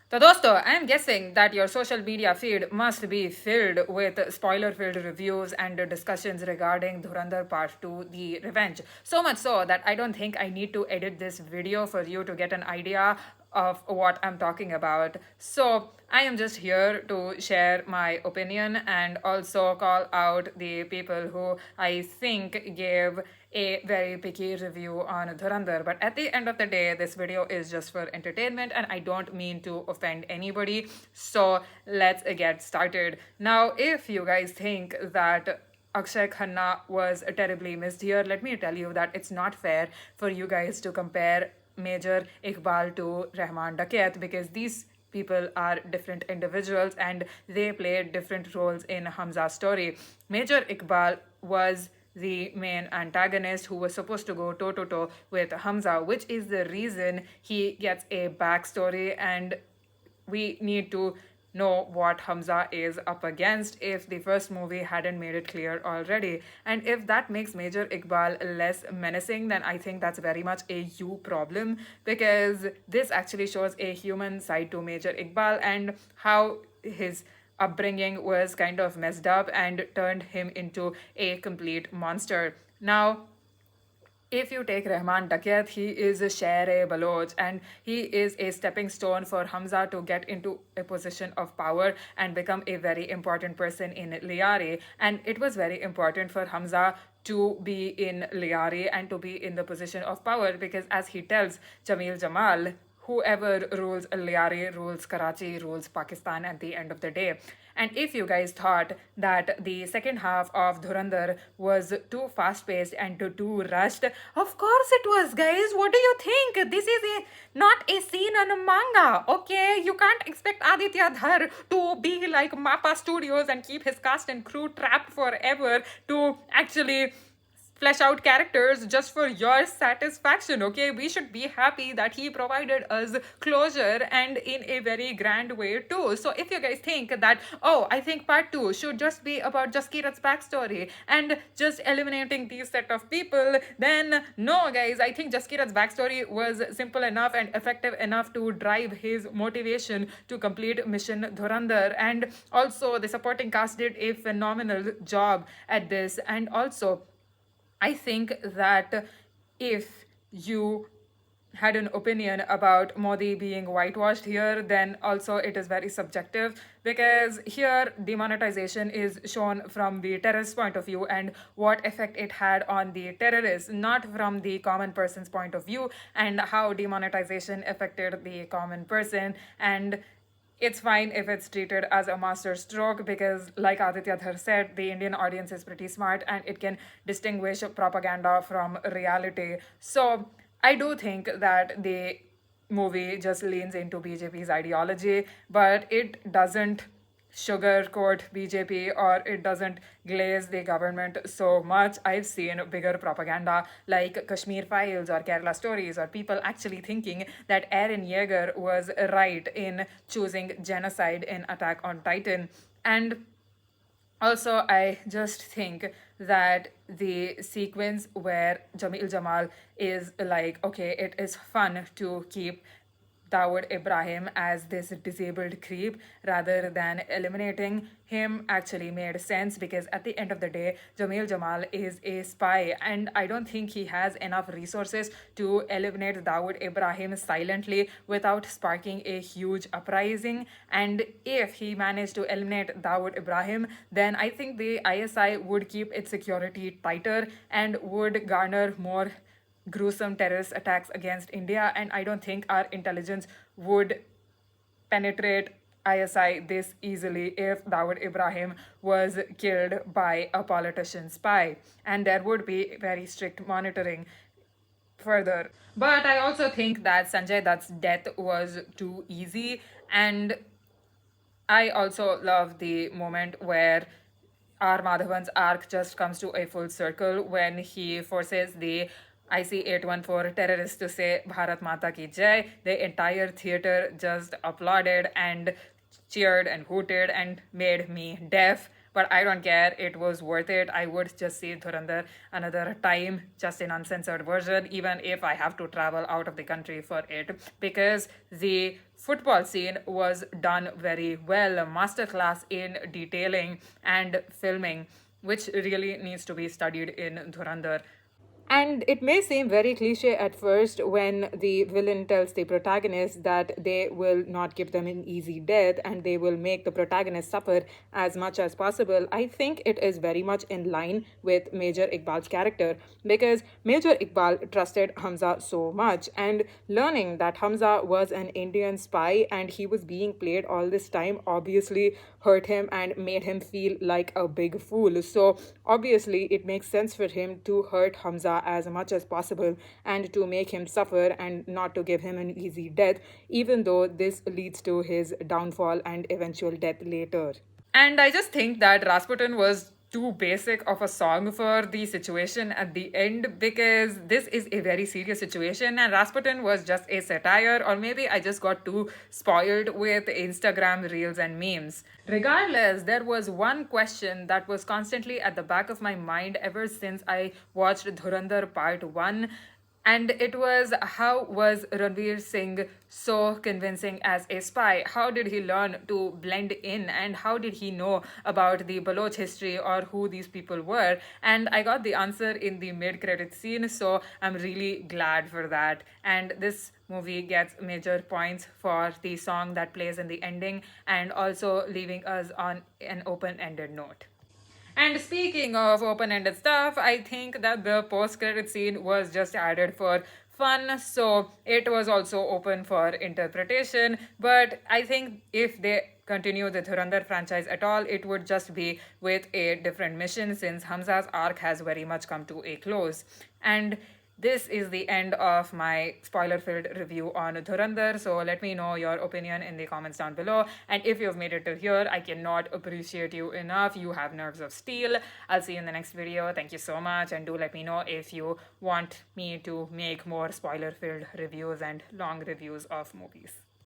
So, dosto, I'm guessing that your social media feed must be filled with spoiler-filled reviews and discussions regarding Dhurandhar Part 2, The Revenge. So much so that I don't think I need to edit this video for you to get an idea of what I'm talking about. So, I am just here to share my opinion and also call out the people who I think gave a very picky review on Dhurandhar. But at the end of the day, this video is just for entertainment and I don't mean to offend anybody. So let's get started. Now, if you guys think that Akshay Khanna was terribly missed here, let me tell you that it's not fair for you guys to compare Major Iqbal to Rahman Dakayat because these people are different individuals and they played different roles in Hamza's story. Major Iqbal was the main antagonist who was supposed to go toe to toe with Hamza, which is the reason he gets a backstory, and we need to know what Hamza is up against if the first movie hadn't made it clear already. And if that makes Major Iqbal less menacing, then I think that's very much a you problem because this actually shows a human side to Major Iqbal and how his upbringing was kind of messed up and turned him into a complete monster. Now, if you take Rahman Dakayat, he is a Sher-e-Baloch and he is a stepping stone for Hamza to get into a position of power and become a very important person in Liari. And it was very important for Hamza to be in Liari and to be in the position of power because, as he tells Jamil Jamal, whoever rules Liari rules Karachi, rules Pakistan at the end of the day. And if you guys thought that the second half of Dhurandhar was too fast paced and too rushed, of course it was, guys. What do you think? This is not a scene on a manga, okay? You can't expect Aditya Dhar to be like Mappa Studios and keep his cast and crew trapped forever to actually flesh out characters just for your satisfaction, okay? We should be happy that he provided us closure and in a very grand way too. So if you guys think that, oh, I think part 2 should just be about Jaskirat's backstory and just eliminating these set of people, then no, guys, I think Jaskirat's backstory was simple enough and effective enough to drive his motivation to complete Mission Dhurandhar. And also the supporting cast did a phenomenal job at this. And also, I think that if you had an opinion about Modi being whitewashed here, then also it is very subjective because here demonetization is shown from the terrorist point of view and what effect it had on the terrorists, not from the common person's point of view and how demonetization affected the common person. And it's fine if it's treated as a master stroke because, like Aditya Dhar said, the Indian audience is pretty smart and it can distinguish propaganda from reality. So, I do think that the movie just leans into BJP's ideology, but it doesn't sugarcoat BJP or it doesn't glaze the government so much. I've seen bigger propaganda like Kashmir Files or Kerala Stories or people actually thinking that Aaron Yeager was right in choosing genocide in Attack on Titan. And also, I just think that the sequence where Jamil Jamal is like, okay, it is fun to keep Dawood Ibrahim as this disabled creep rather than eliminating him actually made sense because at the end of the day, Jamil Jamal is a spy and I don't think he has enough resources to eliminate Dawood Ibrahim silently without sparking a huge uprising. And if he managed to eliminate Dawood Ibrahim, then I think the ISI would keep its security tighter and would garner more gruesome terrorist attacks against India, and I don't think our intelligence would penetrate ISI this easily if Dawood Ibrahim was killed by a politician spy, and there would be very strict monitoring further. But I also think that Sanjay Dutt's death was too easy, and I also love the moment where R. Madhavan's arc just comes to a full circle when he forces the IC-814 terrorists to say Bharat Mata Ki Jai. The entire theater just applauded and cheered and hooted and made me deaf. But I don't care, it was worth it. I would just see Dhurandhar another time, just in uncensored version, even if I have to travel out of the country for it, because the football scene was done very well. A masterclass in detailing and filming, which really needs to be studied in Dhurandhar. And it may seem very cliche at first when the villain tells the protagonist that they will not give them an easy death and they will make the protagonist suffer as much as possible. I think it is very much in line with Major Iqbal's character, because Major Iqbal trusted Hamza so much, and learning that Hamza was an Indian spy and he was being played all this time obviously hurt him and made him feel like a big fool. So obviously it makes sense for him to hurt Hamza as much as possible and to make him suffer and not to give him an easy death, even though this leads to his downfall and eventual death later. And I just think that Rasputin was too basic of a song for the situation at the end, because this is a very serious situation and Rasputin was just a satire, or maybe I just got too spoiled with Instagram reels and memes. Regardless, there was one question that was constantly at the back of my mind ever since I watched Dhurandhar Part 1, and it was, how was Ranveer Singh so convincing as a spy? How did he learn to blend in? And how did he know about the Baloch history or who these people were? And I got the answer in the mid-credit scene, so I'm really glad for that. And this movie gets major points for the song that plays in the ending and also leaving us on an open-ended note. And speaking of open ended stuff, I think that the post credit scene was just added for fun, so it was also open for interpretation. But I think if they continue the Dhurandhar franchise at all, it would just be with a different mission, since Hamza's arc has very much come to a close. And this is the end of my spoiler filled review on Dhurandhar. So let me know your opinion in the comments down below. And if you've made it till here, I cannot appreciate you enough. You have nerves of steel. I'll see you in the next video. Thank you so much. And do let me know if you want me to make more spoiler filled reviews and long reviews of movies.